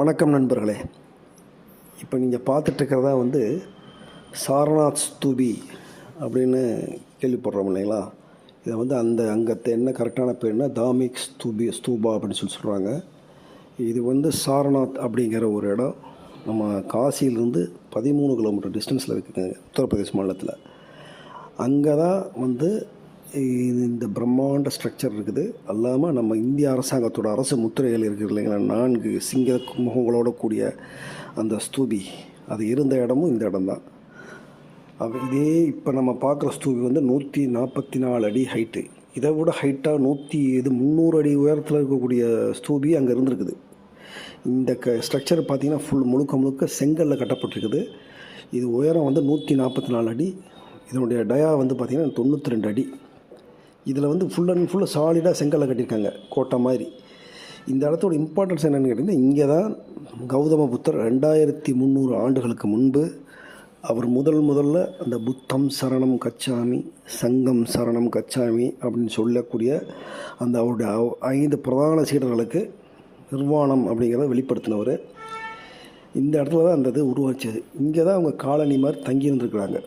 வணக்கம் நண்பர்களே. இப்போ நீங்கள் பார்த்துட்ருக்கிறதா சாரநாத் ஸ்தூபி அப்படின்னு கேள்விப்படுறோம் இல்லைங்களா? இதை அங்கத்தை என்ன கரெக்டான பேர்னா தாமிக் ஸ்தூபா அப்படின்னு சொல்கிறாங்க. இது சாரநாத் அப்படிங்கிற ஒரு இடம் நம்ம காசியிலிருந்து 13 கிலோமீட்டர் டிஸ்டன்ஸில் இருக்குதுங்க, உத்தரப்பிரதேச மாநிலத்தில். அங்கே தான் இந்த பிரம்மாண்ட ஸ்ட்ரக்சர் இருக்குது. அல்லாமல் நம்ம இந்திய அரசாங்கத்தோட அரசு முத்திரைகள் இருக்குது இல்லைங்களா, 4 சிங்க முகங்களோட கூடிய அந்த ஸ்தூபி, அது இருந்த இடமும் இந்த இடம்தான். இதே இப்போ நம்ம பார்க்குற ஸ்தூபி 144 அடி ஹைட்டு. இதை விட ஹைட்டாக 300 அடி உயரத்தில் இருக்கக்கூடிய ஸ்தூபி அங்கே இருந்திருக்குது. இந்த ஸ்ட்ரக்சர் பார்த்திங்கன்னா முழுக்க முழுக்க செங்கல்ல கட்டப்பட்டிருக்குது. இது உயரம் 144 அடி. இதனுடைய டயா பார்த்திங்கன்னா 92 அடி. இதில் ஃபுல் அண்ட் ஃபுல்லாக சாலிடாக செங்கல்ல கட்டியிருக்காங்க, கோட்டை மாதிரி. இந்த இடத்தோட இம்பார்ட்டன்ஸ் என்னென்னு கேட்டிங்கன்னா, இங்கே தான் கௌதம புத்தர் 2300 ஆண்டுகளுக்கு முன்பு அவர் முதல்ல அந்த புத்தம் சரணம் கச்சாமி, சங்கம் சரணம் கச்சாமி அப்படின்னு சொல்லக்கூடிய அந்த அவருடைய 5 பிரதான சீடர்களுக்கு நிர்வாணம் அப்படிங்கிறத வெளிப்படுத்தினவர். இந்த இடத்துல தான் அந்த இது உருவாச்சது. இங்கே தான் அவங்க காலனி மாதிரி தங்கியிருந்துருக்குறாங்க.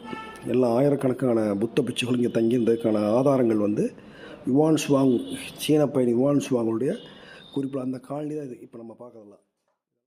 எல்லா ஆயிரக்கணக்கான புத்த பிட்சுகள் இங்கே தங்கியிருந்ததுக்கான ஆதாரங்கள் யுவான் சுவாங், சீன பயணி யுவான் சுவாங்களுடைய குறிப்பில் அந்த காலனி தான் இது இப்போ நம்ம பார்க்கலாம்.